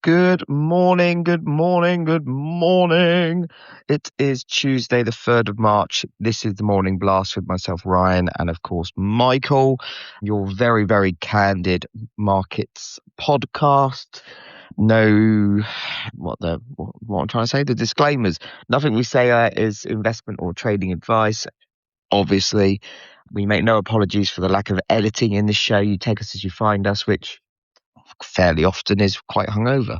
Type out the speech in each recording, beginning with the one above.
Good morning, good morning, good morning. It is Tuesday, the 3rd of March. This is the Morning Blast with myself, Ryan, and of course, Michael, your very, very candid markets podcast. No, what I'm trying to say, the disclaimers. Nothing we say is investment or trading advice. Obviously, we make no apologies for the lack of editing in this show. You take us as you find us, which fairly often is quite hungover.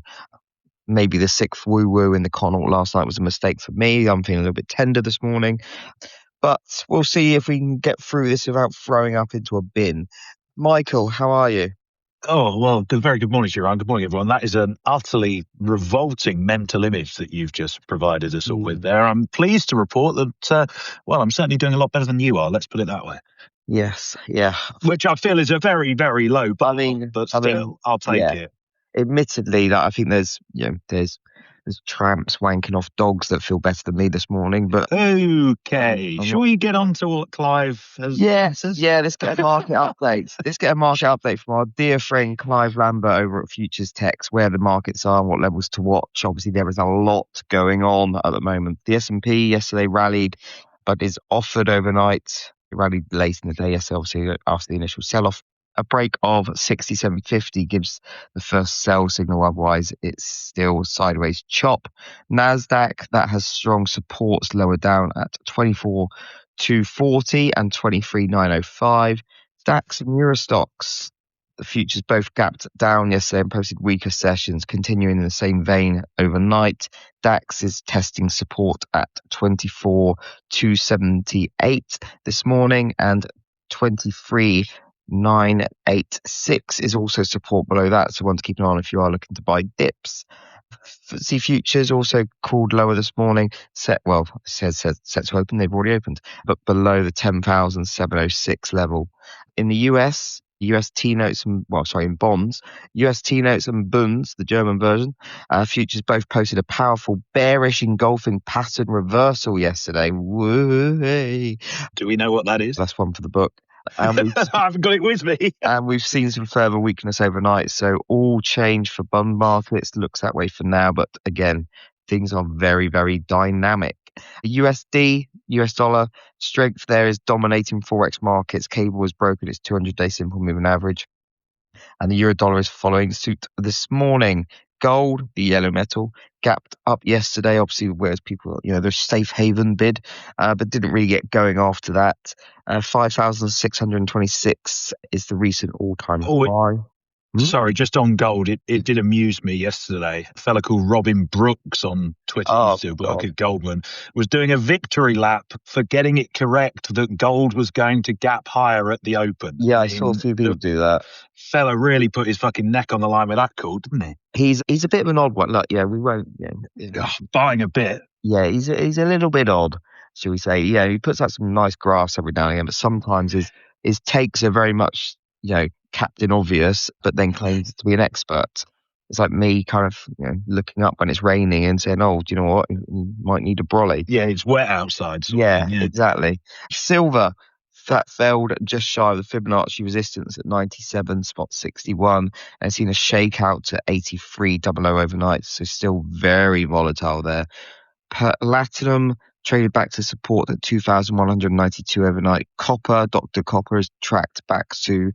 Maybe the 6th woo-woo in the Connaught last night was a mistake for me. I'm feeling a little bit tender this morning. But we'll see if we can get through this without throwing up into a bin. Michael, how are you? Oh, well, very good morning to you, Ryan. Good morning, everyone. That is an utterly revolting mental image that you've just provided us all with there. I'm pleased to report that, I'm certainly doing a lot better than you are. Let's put it that way. Yes, yeah. Which I feel is a very, very low bar, but still, I'll take it. Admittedly, that I think there's tramps wanking off dogs that feel better than me this morning. But okay, shall we get on to what Clive has? Let's get a market update. Let's get a market update from our dear friend Clive Lambert over at Futures Techs, where the markets are and what levels to watch. Obviously, there is a lot going on at the moment. The S&P yesterday rallied, but is offered overnight. It rallied late in the day yesterday, obviously after the initial sell-off. A break of 67.50 gives the first sell signal. Otherwise, it's still sideways chop. Nasdaq, that has strong supports lower down at 24,240 and 23,905. DAX and Eurostoxx, the futures both gapped down yesterday and posted weaker sessions, continuing in the same vein overnight. DAX is testing support at 24,278 this morning, and 23,986 is also support below that, so one to keep an eye on if you are looking to buy dips. FTSE futures also called lower this morning. Set to open. They've already opened, but below the 10,706 level. In the US T-notes in bonds, US T-notes and bunds, the German version, futures both posted a powerful bearish engulfing pattern reversal yesterday. Woo-hey. Do we know what that is? That's one for the book. I haven't got it with me. And we've seen some further weakness overnight. So all change for bond markets looks that way for now. But again, things are very, very dynamic. USD, US dollar, strength there is dominating Forex markets. Cable has broken its 200-day simple moving average. And the euro dollar is following suit this morning. Gold, the yellow metal, gapped up yesterday, obviously, whereas people, their safe haven bid, but didn't really get going after that. 5,626 is the recent all-time high. Sorry, just on gold, it did amuse me yesterday. A fella called Robin Brooks on Twitter, like Goldman, was doing a victory lap for getting it correct that gold was going to gap higher at the open. Yeah, I saw a few people do that. Fella really put his fucking neck on the line with that call, didn't he? He's a bit of an odd one. We won't. Buying a bit. Yeah, he's a little bit odd, shall we say? Yeah, he puts out some nice graphs every now and again, but sometimes his takes are very much Captain Obvious, but then claims to be an expert. It's like me kind of looking up when it's raining and saying, "Oh, do you know what? You might need a brolly." Yeah, it's wet outside. Yeah, exactly. Silver, that failed just shy of the Fibonacci resistance at 97.61 and seen a shakeout to 83.00 overnight. So still very volatile there. Platinum traded back to support at 2,192 overnight. Copper, Dr. Copper, has tracked back to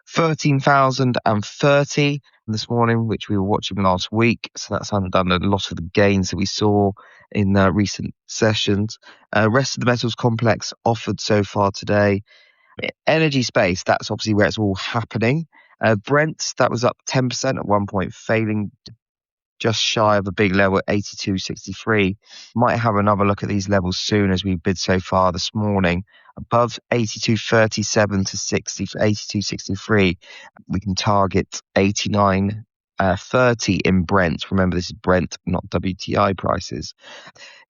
13,030 this morning, which we were watching last week. So that's undone a lot of the gains that we saw in recent sessions. Rest of the metals complex offered so far today. Energy space, that's obviously where it's all happening. Brent, that was up 10% at one point, failing just shy of a big level at 82.63. Might have another look at these levels soon as we bid so far this morning. Above 82.37 to 82.63, we can target 89.30 in Brent. Remember, this is Brent, not WTI prices.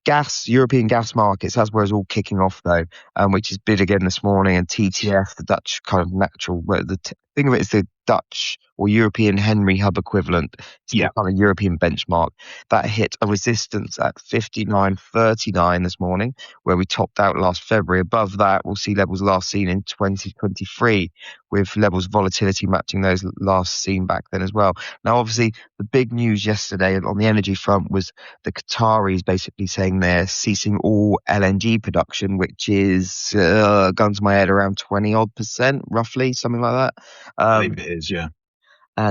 Gas, European gas markets, that's where it's all kicking off though, which is bid again this morning. And TTF, the Dutch kind of natural, the think of it as the Dutch or European Henry Hub equivalent. It's the kind of European benchmark that hit a resistance at 59.39 this morning, where we topped out last February. Above that, we'll see levels last seen in 2023, with levels of volatility matching those last seen back then as well. Now, obviously, the big news yesterday on the energy front was the Qataris basically saying they're ceasing all LNG production, which is, guns to my head, around 20% roughly, something like that. I think it is, yeah.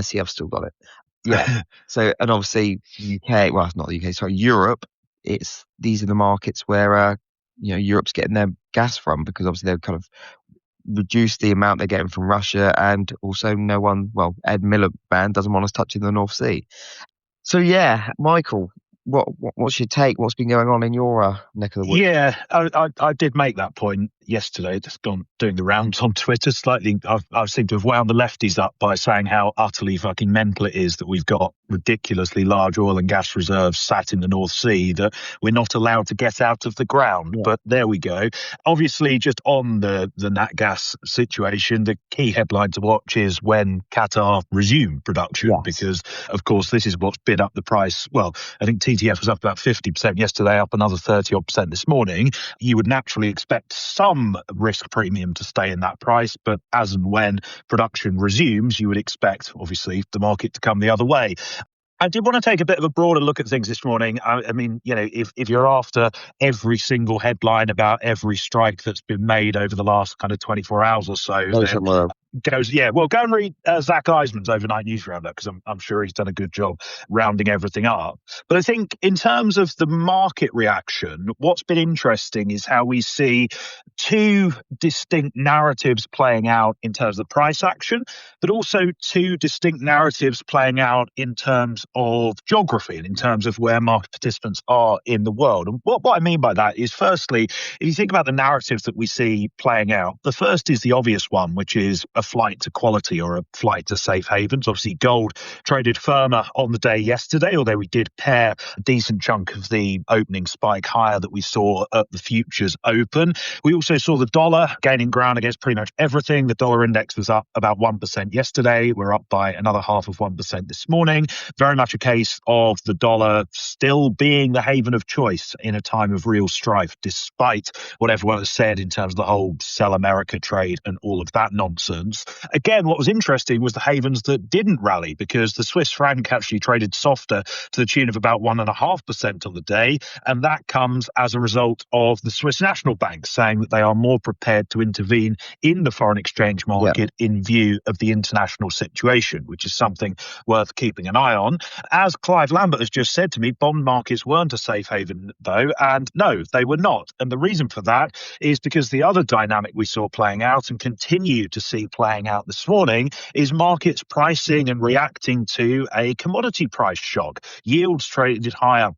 See, I've still got it. Yeah. So, and obviously UK, well, not the UK, sorry, Europe, these are the markets where, Europe's getting their gas from, because obviously they've kind of reduced the amount they're getting from Russia, and also Ed Miliband doesn't want us touching the North Sea. So yeah, Michael, what's your take? What's been going on in your neck of the woods? Yeah, I did make that point yesterday. Just gone doing the rounds on Twitter slightly. I seem to have wound the lefties up by saying how utterly fucking mental it is that we've got ridiculously large oil and gas reserves sat in the North Sea that we're not allowed to get out of the ground. Yeah. But there we go. Obviously, just on the nat gas situation, the key headline to watch is when Qatar resume production, because of course this is what's bid up the price. Well, I think TTF was up about 50% yesterday, up another 30% this morning. You would naturally expect some risk premium to stay in that price, but as and when production resumes, you would expect, obviously, the market to come the other way. I did want to take a bit of a broader look at things this morning. I mean, if you're after every single headline about every strike that's been made over the last kind of 24 hours or so, go and read Zach Eisman's overnight news roundup, because I'm sure he's done a good job rounding everything up. But I think in terms of the market reaction, what's been interesting is how we see two distinct narratives playing out in terms of price action, but also two distinct narratives playing out in terms of geography and in terms of where market participants are in the world. And what I mean by that is, firstly, if you think about the narratives that we see playing out, the first is the obvious one, which is a flight to quality or a flight to safe havens. Obviously, gold traded firmer on the day yesterday, although we did pair a decent chunk of the opening spike higher that we saw at the futures open. We also saw the dollar gaining ground against pretty much everything. The dollar index was up about 1% yesterday. We're up by another 0.5% this morning. Very much a case of the dollar still being the haven of choice in a time of real strife, despite what everyone has said in terms of the whole sell America trade and all of that nonsense. Again, what was interesting was the havens that didn't rally, because the Swiss franc actually traded softer to the tune of about 1.5% on the day. And that comes as a result of the Swiss National Bank saying that they are more prepared to intervene in the foreign exchange market in view of the international situation, which is something worth keeping an eye on. As Clive Lambert has just said to me, bond markets weren't a safe haven, though, and no, they were not. And the reason for that is because the other dynamic we saw playing out and continue to see playing out this morning is markets pricing and reacting to a commodity price shock. Yields traded higher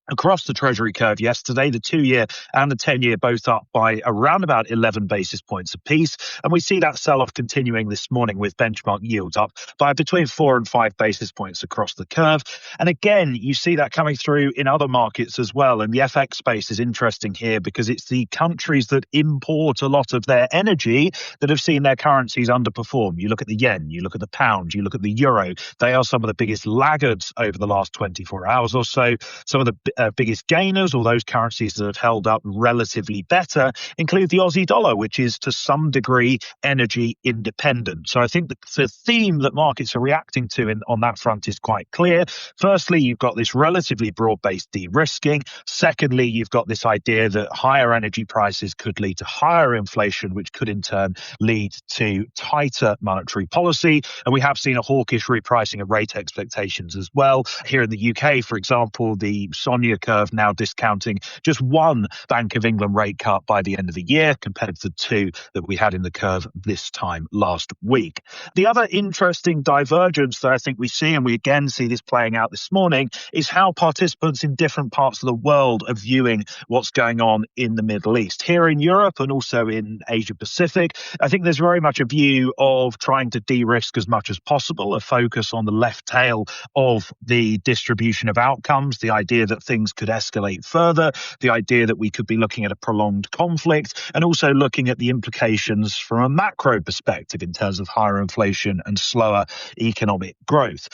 across the Treasury curve yesterday, the 2-year and the 10-year both up by around about 11 basis points apiece. And we see that sell-off continuing this morning with benchmark yields up by between 4 and 5 basis points across the curve. And again, you see that coming through in other markets as well. And the FX space is interesting here, because it's the countries that import a lot of their energy that have seen their currencies underperform. You look at the yen, you look at the pound, you look at the euro. They are some of the biggest laggards over the last 24 hours or so. Some of the biggest gainers, or those currencies that have held up relatively better, include the Aussie dollar, which is to some degree energy independent. So I think the theme that markets are reacting to on that front is quite clear. Firstly, you've got this relatively broad-based de-risking. Secondly, you've got this idea that higher energy prices could lead to higher inflation, which could in turn lead to tighter monetary policy. And we have seen a hawkish repricing of rate expectations as well. Here in the UK, for example, the SONIA curve now discounting just one Bank of England rate cut by the end of the year, compared to the two that we had in the curve this time last week. The other interesting divergence that I think we see, and we again see this playing out this morning, is how participants in different parts of the world are viewing what's going on in the Middle East. Here in Europe and also in Asia Pacific, I think there's very much a view of trying to de-risk as much as possible, a focus on the left tail of the distribution of outcomes, the idea that things things could escalate further, the idea that we could be looking at a prolonged conflict, and also looking at the implications from a macro perspective in terms of higher inflation and slower economic growth.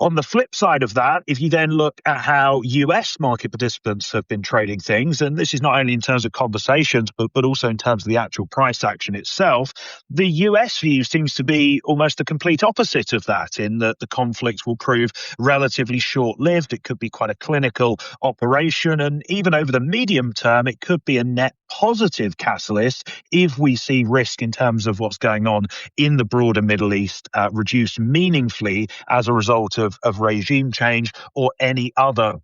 On the flip side of that, if you then look at how US market participants have been trading things, and this is not only in terms of conversations, but also in terms of the actual price action itself, the US view seems to be almost the complete opposite of that, in that the conflict will prove relatively short-lived. It could be quite a clinical operation, and even over the medium term, it could be a net positive catalyst if we see risk in terms of what's going on in the broader Middle East reduce meaningfully as a result of regime change or any other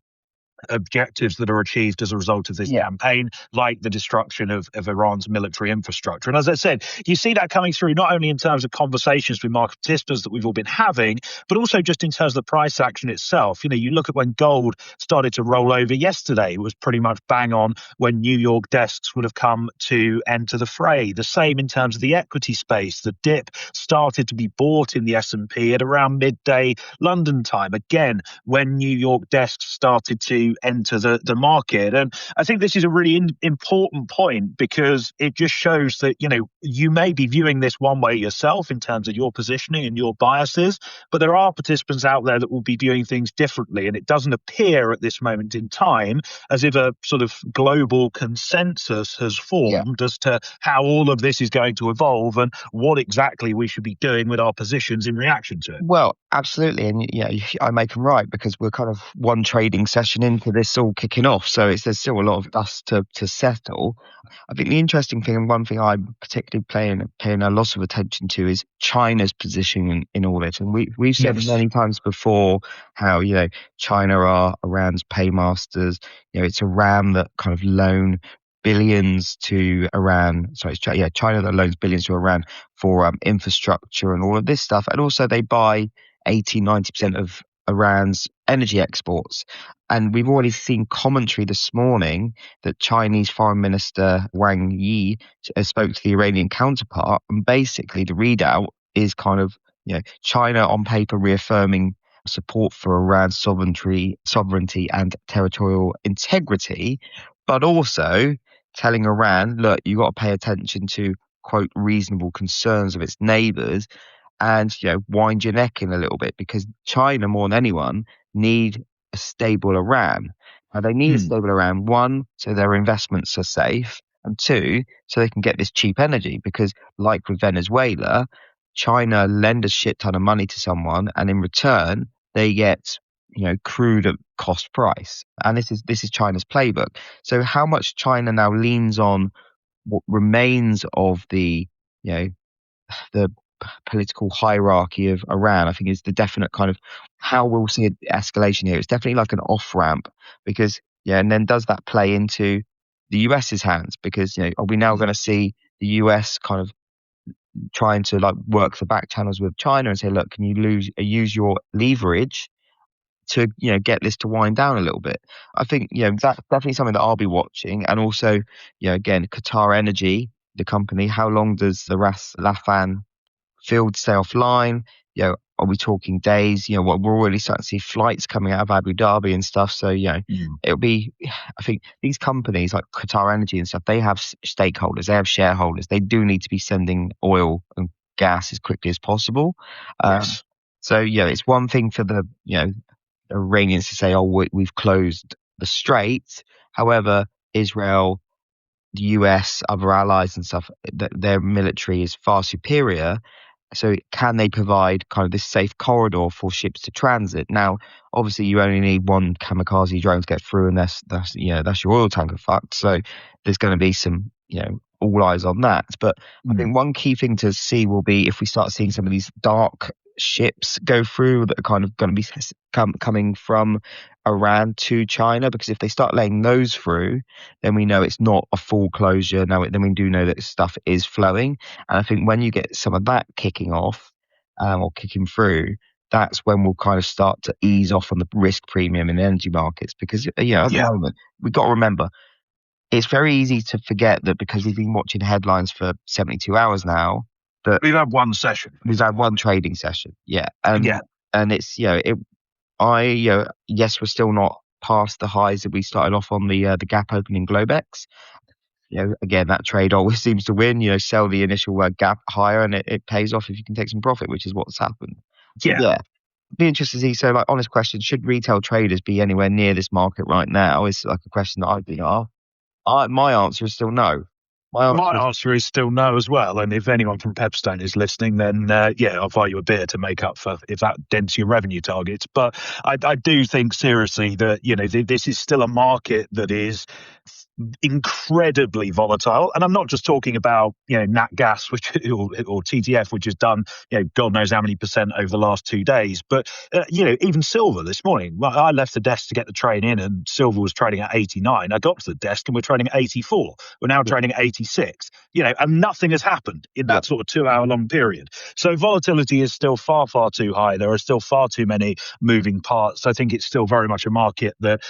objectives that are achieved as a result of this campaign, like the destruction of Iran's military infrastructure. And as I said, you see that coming through not only in terms of conversations with market participants that we've all been having, but also just in terms of the price action itself. You know, you look at when gold started to roll over yesterday, it was pretty much bang on when New York desks would have come to enter the fray. The same in terms of the equity space. The dip started to be bought in the S&P at around midday London time, again, when New York desks started to enter the market. And I think this is a really important point, because it just shows that, you know, you may be viewing this one way yourself in terms of your positioning and your biases, but there are participants out there that will be viewing things differently. And it doesn't appear at this moment in time as if a sort of global consensus has formed as to how all of this is going to evolve and what exactly we should be doing with our positions in reaction to it. Well, absolutely. And I make them right, because we're kind of one trading session into this all kicking off. So there's still a lot of dust to settle. I think the interesting thing, and one thing I'm particularly paying a lot of attention to, is China's position in all this. And we've said many times before how, you know, China are Iran's paymasters. You know, it's Iran that kind of loan billions to Iran. Sorry, it's China that loans billions to Iran for infrastructure and all of this stuff. And also they buy 80-90% of Iran's energy exports. And we've already seen commentary this morning that Chinese Foreign Minister Wang Yi spoke to the Iranian counterpart, and basically the readout is kind of, you know, China on paper reaffirming support for Iran's sovereignty and territorial integrity, but also telling Iran, look, you got to pay attention to, quote, reasonable concerns of its neighbors, and, you know, wind your neck in a little bit, because China, more than anyone, need a stable Iran. Now, they need a stable Iran, one, so their investments are safe, and two, so they can get this cheap energy, because like with Venezuela, China lend a shit ton of money to someone, and in return, they get, you know, crude at cost price. And this is China's playbook. So how much China now leans on what remains of the, you know, the political hierarchy of Iran, I think, is the definite kind of how we'll see an escalation here. It's definitely like an off ramp, because and then does that play into the US's hands? Because, you know, are we now going to see the US kind of trying to like work the back channels with China and say, look, can you use your leverage to, you know, get this to wind down a little bit? I think, you know, that's definitely something that I'll be watching. And also, you know, again, Qatar Energy, the company, how long does the Ras Laffan field stay offline? You know, are we talking days? You know, we're already starting to see flights coming out of Abu Dhabi and stuff. So, you know, it'll be, I think these companies like Qatar Energy and stuff, they have stakeholders, they have shareholders. They do need to be sending oil and gas as quickly as possible. So, yeah, it's one thing for the, you know, Iranians to say, oh, we've closed the strait. However, Israel, the US, other allies and stuff, their military is far superior. So can they provide kind of this safe corridor for ships to transit? Now, obviously, you only need one kamikaze drone to get through, and that's your oil tanker fucked. So there's going to be some, you know, all eyes on that. But I think one key thing to see will be if we start seeing some of these dark ships go through that are kind of going to be coming from Iran to China, because if they start laying those through, then we know it's not a full closure. Now, then we do know that stuff is flowing. And I think when you get some of that kicking off or kicking through, that's when we'll kind of start to ease off on the risk premium in the energy markets. Because, you know, at the moment, we've got to remember, it's very easy to forget that because we've been watching headlines for 72 hours now, that we've had one session. We've had one trading session. And it's, you know, yes, we're still not past the highs that we started off on the gap opening Globex. Again, that trade always seems to win. Sell the initial gap higher, and it pays off if you can take some profit, which is what's happened. So, be interested to see. So, honest question: should retail traders be anywhere near this market right now? Is like a question that I've been asked. My answer is still no. My answer is still no as well. And if anyone from Pepstone is listening, then I'll buy you a beer to make up for if that dents your revenue targets. But I do think seriously that this is still a market that is incredibly volatile, and I'm not just talking about nat gas, which or TTF, which has done God knows how many percent over the last 2 days, but even silver this morning. Well, I left the desk to get the train in, and silver was trading at 89. I got to the desk and we're trading at 84. We're now trading at 86. And nothing has happened in that sort of 2-hour long period. So volatility is still far too high. There are still far too many moving parts. I think it's still very much a market that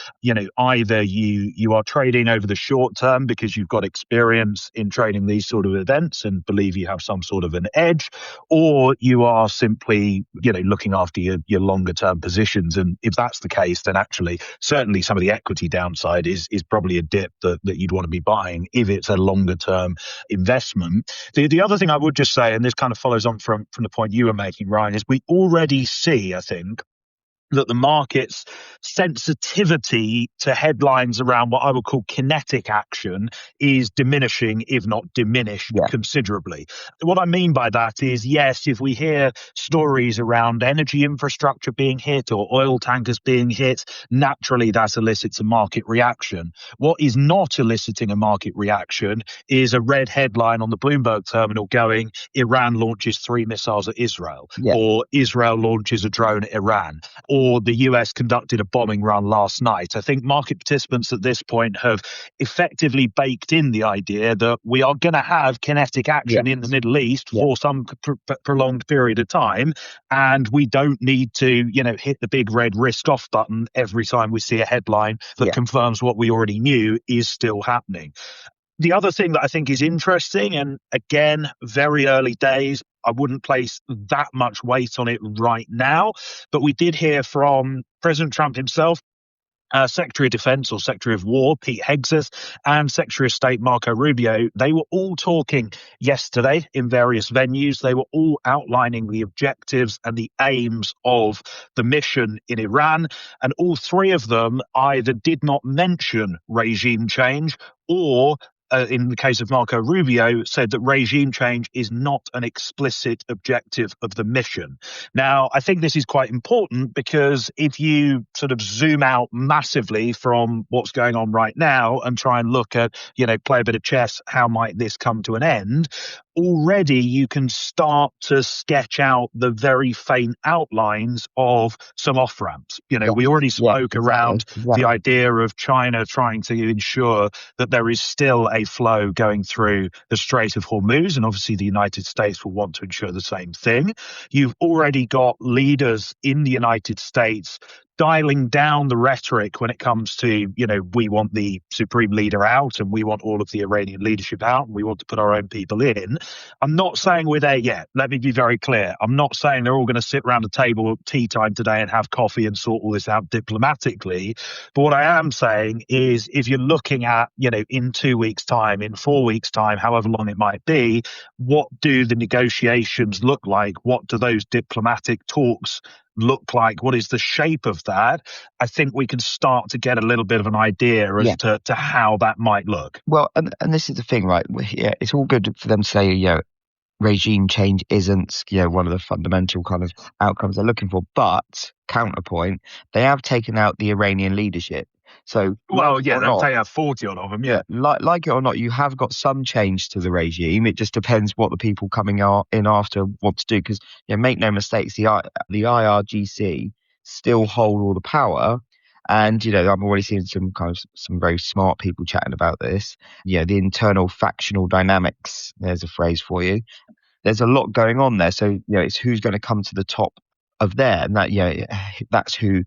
either you are trading over the short term because you've got experience in trading these sort of events and believe you have some sort of an edge, or you are simply looking after your longer term positions. And if that's the case, then actually certainly some of the equity downside is probably a dip that you'd want to be buying if it's a longer term investment. The other thing I would just say, and this kind of follows on from the point you were making, Ryan, is we already see, I think, that the market's sensitivity to headlines around what I would call kinetic action is diminishing, if not diminished considerably. What I mean by that is, yes, if we hear stories around energy infrastructure being hit or oil tankers being hit, naturally that elicits a market reaction. What is not eliciting a market reaction is a red headline on the Bloomberg terminal going, Iran launches 3 missiles at Israel, or Israel launches a drone at Iran, or the US conducted a bombing run last night. I think market participants at this point have effectively baked in the idea that we are going to have kinetic action in the Middle East for some prolonged period of time, and we don't need to, hit the big red risk off button every time we see a headline that confirms what we already knew is still happening. The other thing that I think is interesting, and again, very early days, I wouldn't place that much weight on it right now, but we did hear from President Trump himself, Secretary of Defense or Secretary of War, Pete Hegseth, and Secretary of State, Marco Rubio. They were all talking yesterday in various venues. They were all outlining the objectives and the aims of the mission in Iran. And all three of them either did not mention regime change or in the case of Marco Rubio, said that regime change is not an explicit objective of the mission. Now, I think this is quite important because if you sort of zoom out massively from what's going on right now and try and look at, play a bit of chess, how might this come to an end? Already you can start to sketch out the very faint outlines of some off-ramps. We already spoke around the idea of China trying to ensure that there is still a flow going through the Strait of Hormuz, and obviously the United States will want to ensure the same thing. You've already got leaders in the United States dialing down the rhetoric when it comes to, we want the supreme leader out and we want all of the Iranian leadership out and we want to put our own people in. I'm not saying we're there yet. Let me be very clear. I'm not saying they're all going to sit around a table at tea time today and have coffee and sort all this out diplomatically. But what I am saying is if you're looking at, in 2 weeks' time, in 4 weeks' time, however long it might be, what do the negotiations look like? What do those diplomatic talks look like? What is the shape of that? I think we can start to get a little bit of an idea as to how that might look. Well, and this is the thing, right? It's all good for them to say, regime change isn't, one of the fundamental kind of outcomes they're looking for. But counterpoint, they have taken out the Iranian leadership. So, they'll take out 40 odd of them. Yeah. Like it or not, you have got some change to the regime. It just depends what the people coming in after want to do. Because, make no mistakes, the IRGC still hold all the power. And, I'm already seeing some very smart people chatting about this. The internal factional dynamics, there's a phrase for you. There's a lot going on there. So, it's who's going to come to the top of there. And that, that's who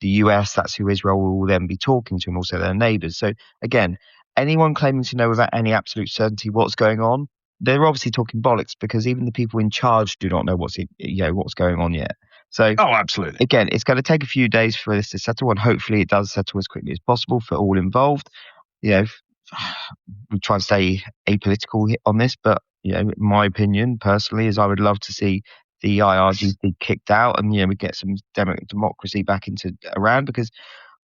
the US, that's who Israel will then be talking to, and also their neighbors. So again, anyone claiming to know without any absolute certainty what's going on, they're obviously talking bollocks, because even the people in charge do not know what's going on yet. So, absolutely. Again, it's going to take a few days for this to settle, and hopefully it does settle as quickly as possible for all involved. We try and stay apolitical on this, but my opinion personally is I would love to see the IRGC kicked out, and we get some democracy back into Iran, because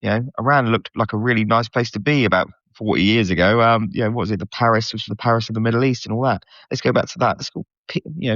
Iran looked like a really nice place to be about 40 years ago. What was it? The Paris of the Middle East and all that. Let's go back to that. Let's go,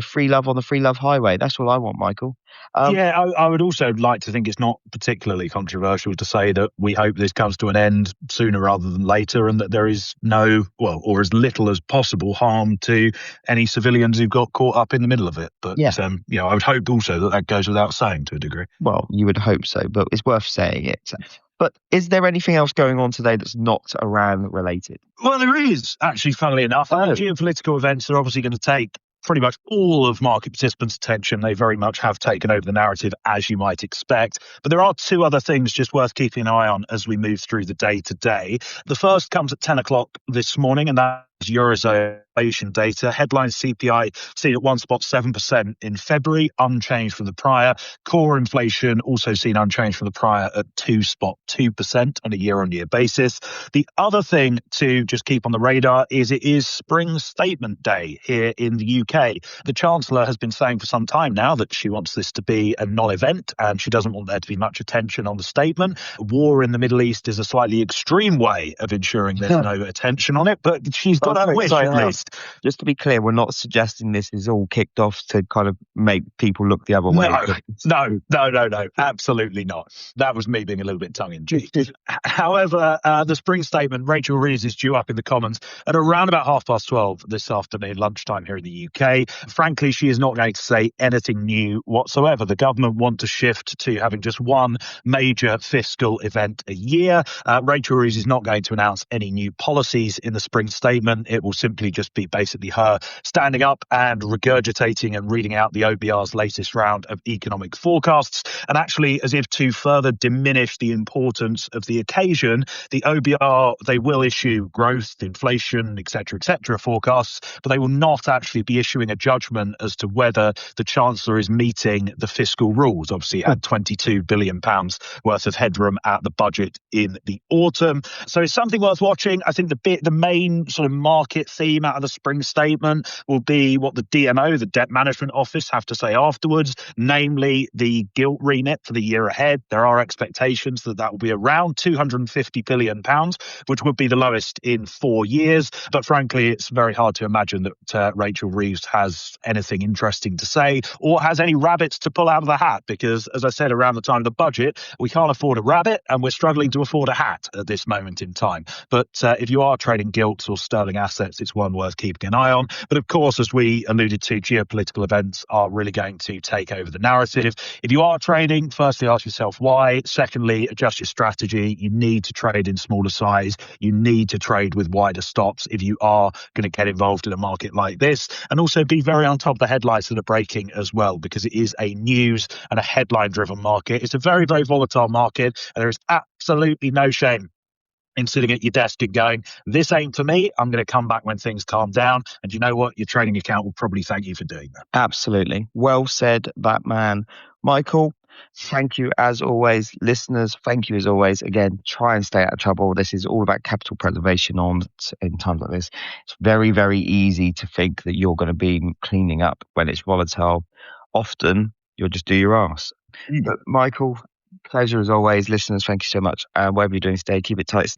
free love on the free love highway. That's what I want, Michael. I would also like to think it's not particularly controversial to say that we hope this comes to an end sooner rather than later, and that there is no, or as little as possible harm to any civilians who got caught up in the middle of it. But I would hope also that goes without saying to a degree. Well, you would hope so, but it's worth saying it. But is there anything else going on today that's not Iran related? Well, there is, actually, funnily enough. Geopolitical events are obviously going to take pretty much all of market participants' attention. They very much have taken over the narrative, as you might expect. But there are two other things just worth keeping an eye on as we move through the day today. The first comes at 10 o'clock this morning, and that is Eurozone inflation data. Headline CPI seen at 1.7% in February, unchanged from the prior. Core inflation also seen unchanged from the prior at 2.2% on a year-on-year basis. The other thing to just keep on the radar is it is Spring Statement Day here in the UK. The Chancellor has been saying for some time now that she wants this to be a non-event, and she doesn't want there to be much attention on the statement. War in the Middle East is a slightly extreme way of ensuring there's no attention on it, but she's got a wish at least. Just to be clear, we're not suggesting this is all kicked off to kind of make people look the other way. No, absolutely not. That was me being a little bit tongue-in-cheek. However, the Spring Statement, Rachel Reeves is due up in the Commons at around about 12:30 this afternoon, lunchtime here in the UK. Frankly, she is not going to say anything new whatsoever. The government want to shift to having just one major fiscal event a year. Rachel Reeves is not going to announce any new policies in the Spring Statement. It will simply just be basically her standing up and regurgitating and reading out the OBR's latest round of economic forecasts. And actually, as if to further diminish the importance of the occasion, the OBR, they will issue growth, inflation, etc., forecasts, but they will not actually be issuing a judgment as to whether the Chancellor is meeting the fiscal rules. Obviously, had £22 billion worth of headroom at the budget in the autumn. So it's something worth watching. I think the main sort of market theme out of the Spring Statement will be what the DMO, the Debt Management Office, have to say afterwards, namely the gilt remit for the year ahead. There are expectations that will be around £250 billion, which would be the lowest in 4 years. But frankly, it's very hard to imagine that Rachel Reeves has anything interesting to say or has any rabbits to pull out of the hat, because, as I said, around the time of the budget, we can't afford a rabbit and we're struggling to afford a hat at this moment in time. But if you are trading gilts or sterling assets, it's one worth keeping an eye on. But of course, as we alluded to, geopolitical events are really going to take over the narrative. If you are trading, firstly, ask yourself why. Secondly, adjust your strategy. You need to trade in smaller size. You need to trade with wider stops if you are going to get involved in a market like this. And also be very on top of the headlines that are breaking as well, because it is a news and a headline-driven market. It's a very, very volatile market, and there is absolutely no shame in sitting at your desk and going, this ain't for me. I'm going to come back when things calm down. And you know what? Your trading account will probably thank you for doing that. Absolutely. Well said, that man. Michael, thank you as always. Listeners, thank you as always. Again, try and stay out of trouble. This is all about capital preservation in times like this. It's very, very easy to think that you're going to be cleaning up when it's volatile. Often, you'll just do your arse. But Michael, pleasure as always. Listeners, thank you so much. Whatever you're doing today, keep it tight.